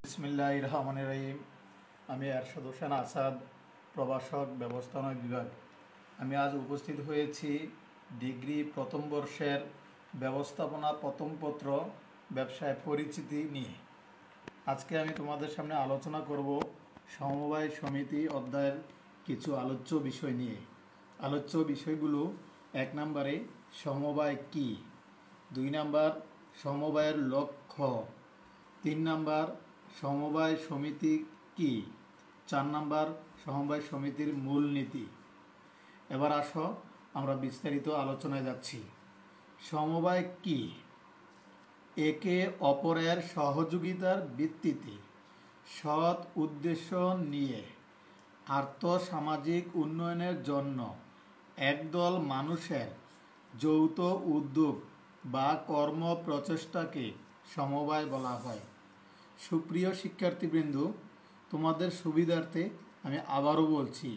বিসমিল্লাহির রহমানির রহিম। আমি আরশাদ হোসেন আসাদ, প্রভাষক ব্যবস্থাপনা বিভাগ। আমি আজ উপস্থিত হয়েছি ডিগ্রি প্রথম বর্ষের ব্যবস্থাপনা প্রথম পত্র ব্যবসায় পরিচিতি নিয়ে। আজকে আমি তোমাদের সামনে আলোচনা করব সমবায় সমিতি অধ্যায়ের কিছু আলোচ্য বিষয় নিয়ে। আলোচ্য বিষয়গুলো: 1 নম্বরে সমবায় কি, 2 নম্বর সমবায়ের লক্ষ্য, 3 নম্বর সমবায় সমিতি কি, 4 নম্বর সমবায় সমিতির মূলনীতি। এবার আসো আমরা বিস্তারিত আলোচনায় যাচ্ছি। সমবায় কি? একে অপরের সহযোগিতার ভিত্তিতে সৎ উদ্দেশ্য নিয়ে আর্থসামাজিক উন্নয়নের জন্য একদল মানুষের যৌথ উদ্যোগ বা কর্ম প্রচেষ্টাকে সমবায় বলা হয়। সুপ্রিয় শিক্ষার্থীবৃন্দ, তোমাদের সুবিধার্থে আমি আবারও বলছি,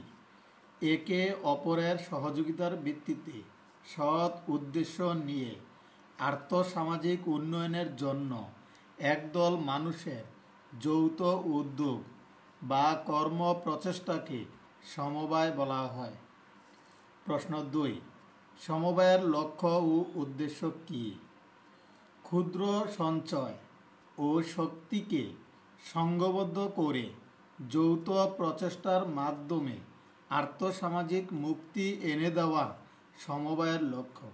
একে অপরের সহযোগিতার ভিত্তিতে সৎ উদ্দেশ্য নিয়ে আর্থসামাজিক উন্নয়নের জন্য একদল মানুষের যৌথ উদ্যোগ বা কর্ম প্রচেষ্টাকে সমবায় বলা হয়। প্রশ্ন 2, সমবায়ের লক্ষ্য ও উদ্দেশ্য কি? ক্ষুদ্র সঞ্চয় ও শক্তিকে সংঘবদ্ধ করে যৌথ প্রচেষ্টার মাধ্যমে আর্থসামাজিক মুক্তি এনে দেওয়া সমবায়ের লক্ষ্য।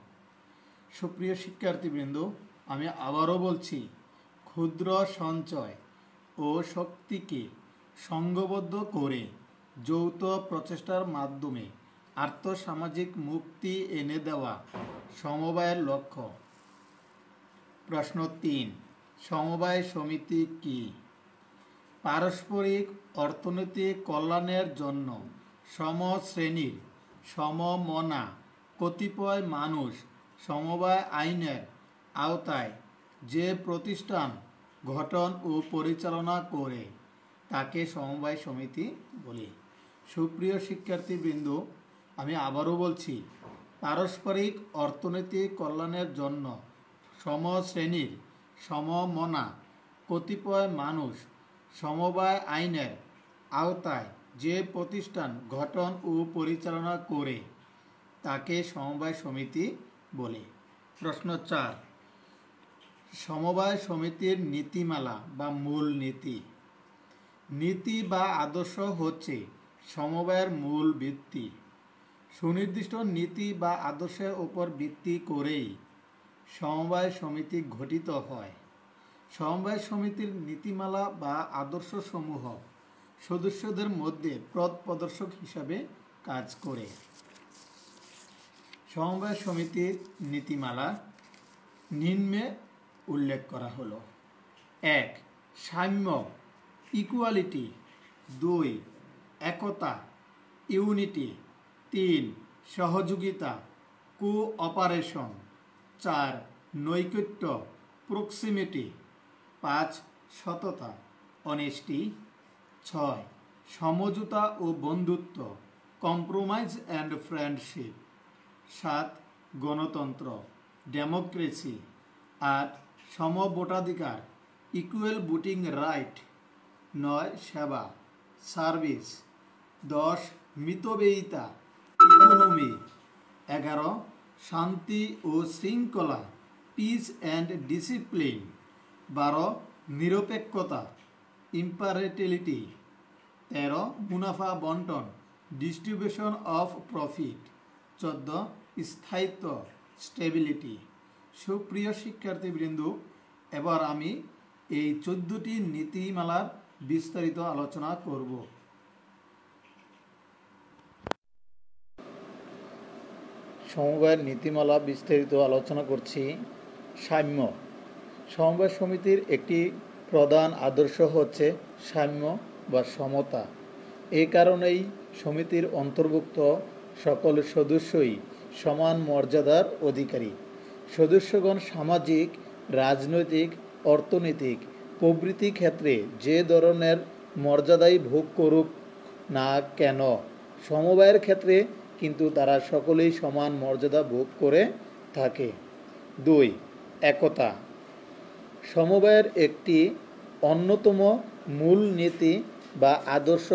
সুপ্রিয় শিক্ষার্থীবৃন্দ, আমি আবারও বলছি, ক্ষুদ্র সঞ্চয় ও শক্তিকে সংঘবদ্ধ করে যৌথ প্রচেষ্টার মাধ্যমে আর্থসামাজিক মুক্তি এনে দেওয়া সমবায়ের লক্ষ্য। প্রশ্ন 3, সমবায় সমিতি কি? পারস্পরিক অর্থনৈতিক কল্যাণের জন্য সমশ্রেণীর সমমনা কতিপয় মানুষ সমবায় আইনের আওতায় যে প্রতিষ্ঠান গঠন ও পরিচালনা করে তাকে সমবায় সমিতি বলে। সুপ্রিয় শিক্ষার্থীবৃন্দ, আমি আবারও বলছি, পারস্পরিক অর্থনৈতিক কল্যাণের জন্য সমশ্রেণীর সমমনা কতিপয় মানুষ সমবায় আইনের আওতায় যে প্রতিষ্ঠান গঠন ও পরিচালনা করে তাকে সমবায় সমিতি বলে। প্রশ্ন 4, সমবায় সমিতির নীতিমালা বা মূল নীতি। নীতি বা আদর্শ হচ্ছে সমবায়ের মূল ভিত্তি। সুনির্দিষ্ট নীতি বা আদর্শের উপর ভিত্তি করেই সমবায় সমিতি গঠিত হয়। সমবায় সমিতির নীতিমালা বা আদর্শসমূহ সদস্যদের মধ্যে পথ প্রদর্শক হিসাবে কাজ করে। সমবায় সমিতির নীতিমালা নিম্নে উল্লেখ করা হলো: 1, সাম্য ইকুয়ালিটি, 2, একতা ইউনিটি, 3, সহযোগিতা কোঅপারেশন, 4, নৈকট্য প্রক্সিমিটি, 5, সততা অনেস্টি, 6, সমঝোতা ও বন্ধুত্ব কম্প্রোমাইজ অ্যান্ড ফ্রেন্ডশিপ, 7, গণতন্ত্র ডেমোক্রেসি, 8, সমভোটাধিকার ইকুয়াল ভোটিং রাইট, 9, সেবা সার্ভিস, 10, মিতব্যয়িতা ইকোনমি, 11, শান্তি ও শৃঙ্খলা পিস অ্যান্ড ডিসিপ্লিন, 12, নিরপেক্ষতা ইম্পারেটিলিটি, 13, মুনাফা বন্টন ডিস্ট্রিবিউশন অফ প্রফিট, 14, স্থায়িত্ব স্টেবিলিটি। সুপ্রিয় শিক্ষার্থীবৃন্দ, এবার আমি এই 14টি নীতিমালার বিস্তারিত আলোচনা করব। সমবায়ের নীতিমালা বিস্তারিত আলোচনা করছি। সাম্য। সমবায় সমিতির একটি প্রধান আদর্শ হচ্ছে সাম্য বা সমতা। এই কারণেই সমিতির অন্তর্ভুক্ত সকল সদস্যই সমান মর্যাদার অধিকারী। সদস্যগণ সামাজিক, রাজনৈতিক, অর্থনৈতিক প্রভৃতি ক্ষেত্রে যে ধরনের মর্যাদাই ভোগ করুক না কেন, সমবায়ের ক্ষেত্রে কিন্তু তারা সকলেই সমান মর্যাদা ভোগ করে থাকে। 2, একতা। সমবায়ের একটি অন্যতম মূল নীতি বা আদর্শ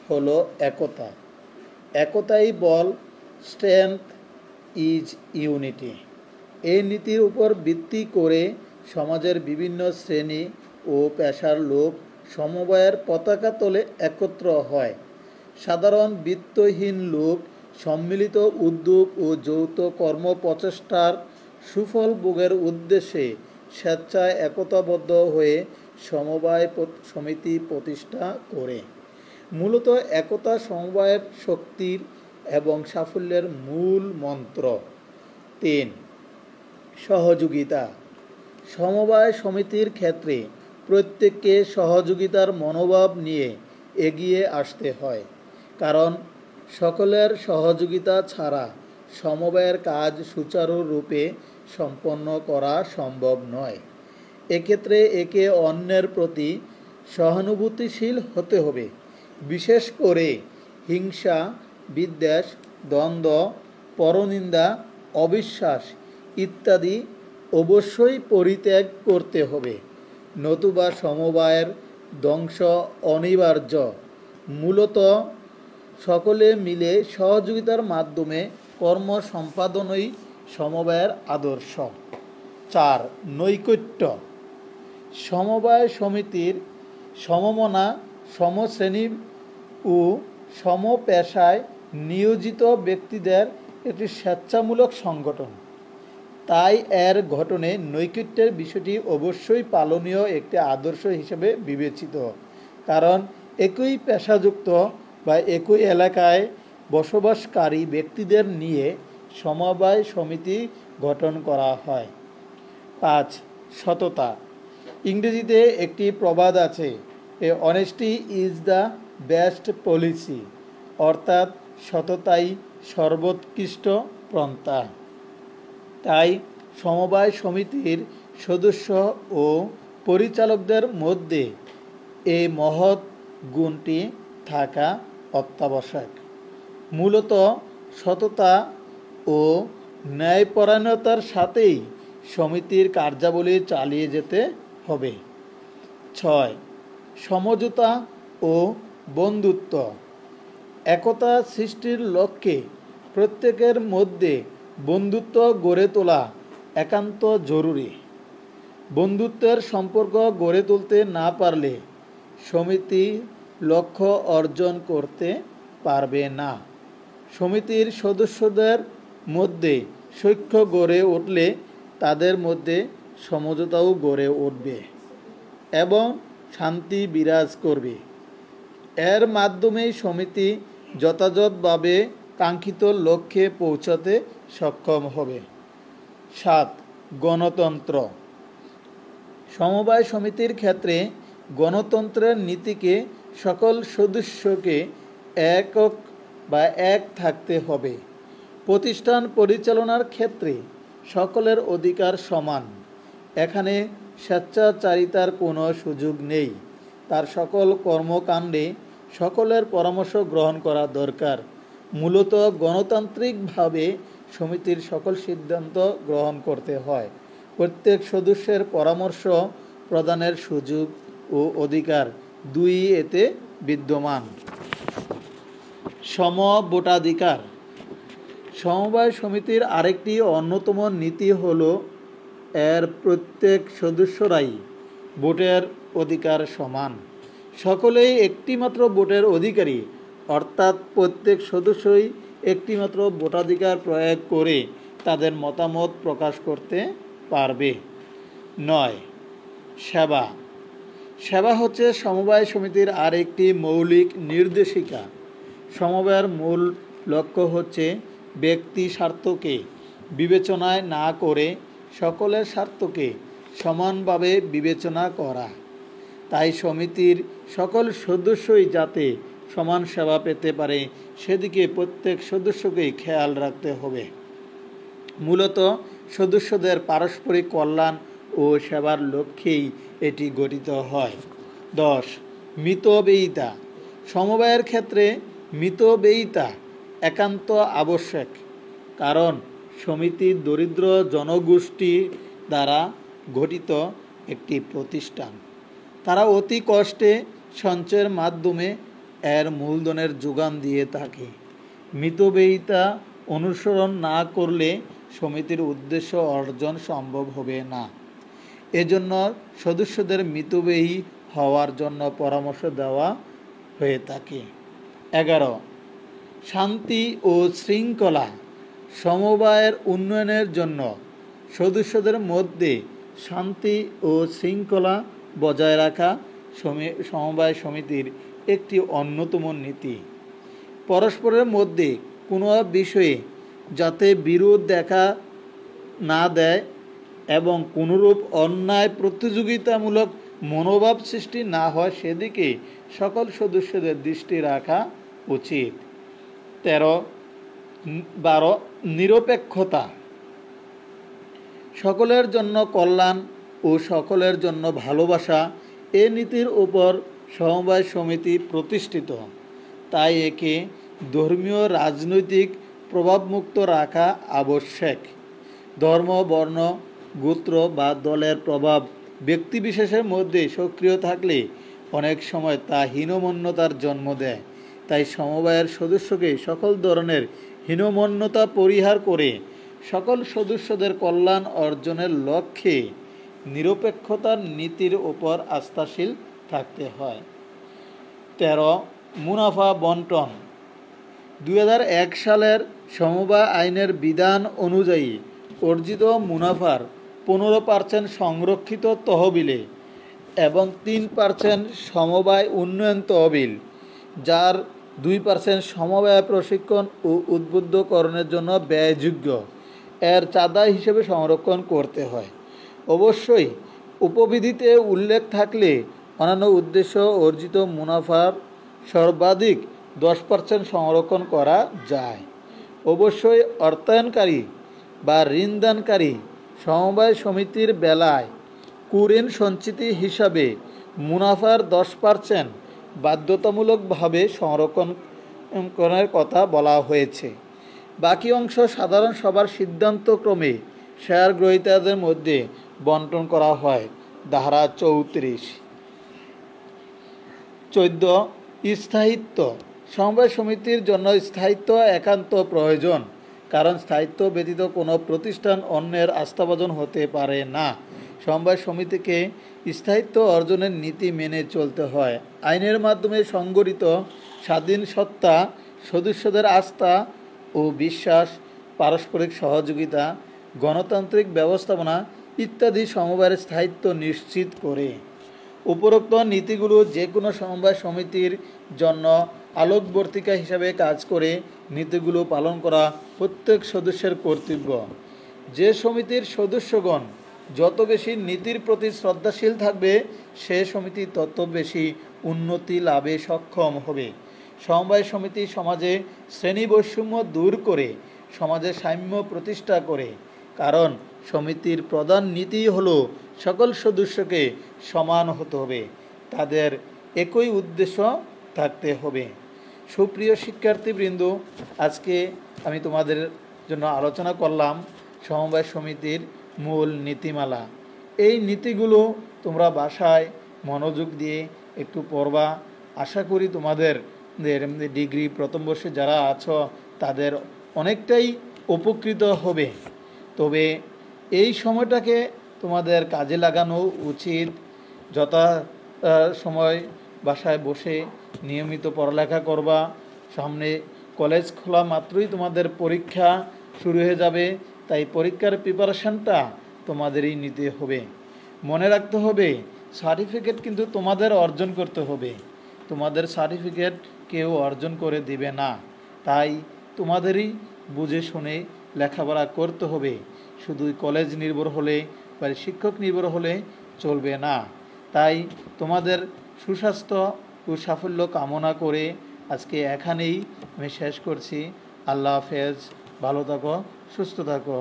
হলো একতা। একতাই বল, স্ট্রেংথ ইজ ইউনিটি। এই নীতির উপর ভিত্তি করে সমাজের বিভিন্ন শ্রেণী ও পেশার লোক সমবায়ের পতাকা তলে একত্র হয়। সাধারণ বিত্তহীন লোক সম্মিলিত উদ্যোগ ও যৌথ কর্মপ্রচেষ্টার সুফল ভোগের উদ্দেশ্যে স্বেচ্ছায় একতাবদ্ধ হয়ে সমবায় সমিতি প্রতিষ্ঠা করে। মূলত একতা সমবায়ের শক্তির এবং সাফল্যের মূল মন্ত্র। 3. সহযোগিতা। সমবায় সমিতির ক্ষেত্রে প্রত্যেককে সহযোগিতার মনোভাব নিয়ে এগিয়ে আসতে হয়, কারণ সকলের সহযোগিতা ছাড়া সমবায়ের কাজ সুচারুরূপে সম্পন্ন করা সম্ভব নয়। এক্ষেত্রে একে অন্যের প্রতি সহানুভূতিশীল হতে হবে। বিশেষ করে হিংসা, বিদ্বেষ, দ্বন্দ্ব, পরনিন্দা, অবিশ্বাস ইত্যাদি অবশ্যই পরিত্যাগ করতে হবে, নতুবা সমবায়ের ধ্বংস অনিবার্য। মূলত সকলে মিলে সহযোগিতার মাধ্যমে কর্ম সম্পাদনই সমবায়ের আদর্শ। 4. নৈকট্য। সমবায় সমিতির সমমনা, সমশ্রেণী ও সমপেশায় নিয়োজিত ব্যক্তিদের একটি স্বেচ্ছামূলক সংগঠন। তাই এর গঠনে নৈকট্যের বিষয়টি অবশ্যই পালনীয় একটি আদর্শ হিসেবে বিবেচিত, কারণ একই পেশাযুক্ত বা একই এলাকায় বসবাসকারী ব্যক্তিদের নিয়ে সমবায় সমিতি গঠন করা হয়। 5. সততা। ইংরেজিতে একটি প্রবাদ আছে, a honesty is the best policy, অর্থাৎ সততাই সর্বোৎকৃষ্ট পন্থা। তাই সমবায় সমিতির সদস্য ও পরিচালকদের মধ্যে এই মহৎ গুণটি থাকা অত্যাবশ্যক। মূলত সততা ও ন্যায়পরায়ণতার সাথেই সমিতির কার্যাবলী চালিয়ে যেতে হবে। 6. সমঝোতা ও বন্ধুত্ব। একতা সৃষ্টির লক্ষ্যে প্রত্যেকের মধ্যে বন্ধুত্ব গড়ে তোলা একান্ত জরুরি। বন্ধুত্বের সম্পর্ক গড়ে তুলতে না পারলে সমিতি লক্ষ্য অর্জন করতে পারবে না। সমিতির সদস্যদের মধ্যে সখ্য গড়ে উঠলে তাদের মধ্যে সমঝোতাও গড়ে উঠবে এবং শান্তি বিরাজ করবে। এর মাধ্যমেই সমিতি যথাযথভাবে কাঙ্ক্ষিত লক্ষ্যে পৌঁছাতে সক্ষম হবে। 7. গণতন্ত্র। সমবায় সমিতির ক্ষেত্রে গণতন্ত্রের নীতিকে সকল সদস্যকে একক বা এক থাকতে হবে। প্রতিষ্ঠান পরিচালনার ক্ষেত্রে সকলের অধিকার সমান। এখানে স্বেচ্ছাচারিতার কোনো সুযোগ নেই। তার সকল কর্মকাণ্ডে সকলের পরামর্শ গ্রহণ করা দরকার। মূলত গণতান্ত্রিকভাবে সমিতির সকল সিদ্ধান্ত গ্রহণ করতে হয়। প্রত্যেক সদস্যের পরামর্শ প্রদানের সুযোগ ও অধিকার দুই এতে বিদ্যমান। সমভোটাধিকার। সমবায় সমিতির আরেকটি অন্যতম নীতি হল এর প্রত্যেক সদস্যরাই ভোটের অধিকার সমান। সকলেই একটিমাত্র ভোটের অধিকারী, অর্থাৎ প্রত্যেক সদস্যই একটিমাত্র ভোটাধিকার প্রয়োগ করে তাদের মতামত প্রকাশ করতে পারবে। 9. সেবা। সেবা হচ্ছে সমবায় সমিতির আরেকটি মৌলিক নির্দেশিকা। সমবায়ের মূল লক্ষ্য হচ্ছে ব্যক্তি স্বার্থকে বিবেচনায় না করে সকলের স্বার্থকে সমানভাবে বিবেচনা করা। তাই সমিতির সকল সদস্যই যাতে সমান সেবা পেতে পারে সেদিকে প্রত্যেক সদস্যকেই খেয়াল রাখতে হবে। মূলত সদস্যদের পারস্পরিক কল্যাণ ও সেবার লক্ষ্যেই এটি গঠিত হয়। 10. মিতব্যয়িতা। সমবায়ের ক্ষেত্রে মিতব্যয়িতা একান্ত আবশ্যক, কারণ সমিতি দরিদ্র জনগোষ্ঠী দ্বারা গঠিত একটি প্রতিষ্ঠান। তারা অতি কষ্টে সঞ্চয়ের মাধ্যমে এর মূলধনের যোগান দিয়ে থাকে। মিতব্যয়িতা অনুসরণ না করলে সমিতির উদ্দেশ্য অর্জন সম্ভব হবে না। এজন্য সদস্যদের মিতব্যয়ী হওয়ার জন্য পরামর্শ দেওয়া হয়ে থাকে। 11 শান্তি ও শৃঙ্খলা। সমবায়ের উন্নয়নের জন্য সদস্যদের মধ্যে শান্তি ও শৃঙ্খলা বজায় রাখা সমবায় সমিতির একটি অন্যতম নীতি। পরস্পরের মধ্যে কোনো বিষয়ে যাতে বিরোধ দেখা না দেয় এবং কোনরূপ অন্যায় প্রতিযোগিতামূলক মনোভাব সৃষ্টি না হয় সেদিকে সকল সদস্যদের দৃষ্টি রাখা উচিত। 12 নিরপেক্ষতা। সকলের জন্য কল্যাণ ও সকলের জন্য ভালোবাসা এ নীতির উপর সমবায় সমিতি প্রতিষ্ঠিত। তাই একে ধর্মীয় রাজনৈতিক প্রভাবমুক্ত রাখা আবশ্যক। ধর্ম, বর্ণ, গোত্র বা দলের প্রভাব ব্যক্তিবিশেষের মধ্যে সক্রিয় থাকলে অনেক সময় তা হীনমন্যতার জন্ম দেয়। তাই সমবায়ের সদস্যকে সকল ধরনের হীনমন্যতা পরিহার করে সকল সদস্যদের কল্যাণ অর্জনের লক্ষ্যে নিরপেক্ষতার নীতির উপর আস্থাশীল থাকতে হয়। 13 মুনাফা বন্টন। 2001 সালের সমবায় আইনের বিধান অনুযায়ী অর্জিত মুনাফার 15% সংরক্ষিত তহবিলে এবং 3% সমবায় উন্নয়ন তহবিল, যার 2% সমবায় প্রশিক্ষণ ও উদ্বুদ্ধকরণের জন্য ব্যয়যোগ্য, এর চাঁদা হিসেবে সংরক্ষণ করতে হয়। অবশ্যই উপবিধিতে উল্লেখ থাকলে অন্যান্য উদ্দেশ্য অর্জিত মুনাফার সর্বাধিক 10% সংরক্ষণ করা যায়। অবশ্যই অর্থায়নকারী বা ঋণদানকারী সমবায় সমিতির বেলায় কুঋণ সঞ্চিতি হিসাবে মুনাফার 10% বাধ্যতামূলকভাবে সংরক্ষণ করার কথা বলা হয়েছে। বাকি অংশ সাধারণ সভার সিদ্ধান্তক্রমে শেয়ার গ্রহীতাদের মধ্যে বন্টন করা হয়। ধারা 34। 14 স্থায়িত্ব। সমবায় সমিতির জন্য স্থায়িত্ব একান্ত প্রয়োজন, কারণ স্থায়িত্ব ব্যতীত কোনো প্রতিষ্ঠান অন্যের আস্থাভাজন হতে পারে না। সমবায় সমিতিকে স্থায়িত্ব অর্জনের নীতি মেনে চলতে হয়। আইনের মাধ্যমে সংগঠিত স্বাধীন সত্তা সদস্যদের আস্থা ও বিশ্বাস, পারস্পরিক সহযোগিতা, গণতান্ত্রিক ব্যবস্থাপনা ইত্যাদি সমবায়ের স্থায়িত্ব নিশ্চিত করে। উপরোক্ত নীতিগুলো যে কোনো সমবায় সমিতির জন্য আলোকবর্তিকা হিসাবে কাজ করে। নীতিগুলো পালন করা প্রত্যেক সদস্যের কর্তব্য। যে সমিতির সদস্যগণ যত বেশি নীতির প্রতি শ্রদ্ধাশীল থাকবে, সে সমিতি তত বেশি উন্নতি লাভে সক্ষম হবে। সমবায় সমিতি সমাজে শ্রেণী বৈষম্য দূর করে সমাজে সাম্য প্রতিষ্ঠা করে, কারণ সমিতির প্রধান নীতি হলো সকল সদস্যকে সমান হতে হবে, তাদের একই উদ্দেশ্য থাকতে হবে। সুপ্রিয় শিক্ষার্থীবৃন্দ, আজকে আমি তোমাদের জন্য আলোচনা করলাম সমবায় সমিতির মূল নীতিমালা। এই নীতিগুলো তোমরা বাসায় মনোযোগ দিয়ে একটু পড়বা। আশা করি তোমাদের ডিগ্রি প্রথম বর্ষে যারা আছো তাদের অনেকটাই উপকৃত হবে। তবে এই সময়টাকে তোমাদের কাজে লাগানো উচিত। যথা সময় বাসায় বসে নিয়মিত পড়ালেখা করবা। সামনে কলেজ খোলা মাত্রই তোমাদের পরীক্ষা শুরু হয়ে যাবে, তাই পরীক্ষার প্রিপারেশনটা তোমাদেরই নিতে হবে। মনে রাখতে হবে, সার্টিফিকেট কিন্তু তোমাদের অর্জন করতে হবে, তোমাদের সার্টিফিকেট কেউ অর্জন করে দিবে না। তাই তোমাদেরই বুঝে শুনে লেখাপড়া করতে হবে। শুধু কলেজ নির্ভর হলে বা শিক্ষক নির্ভর হলে চলবে না। তাই তোমাদের সুস্বাস্থ্য ও সাফল্য কামনা করে আজকে এখানেই আমি শেষ করছি। আল্লাহ হাফেজ, ভালো থাকো, সুস্থ থাকো।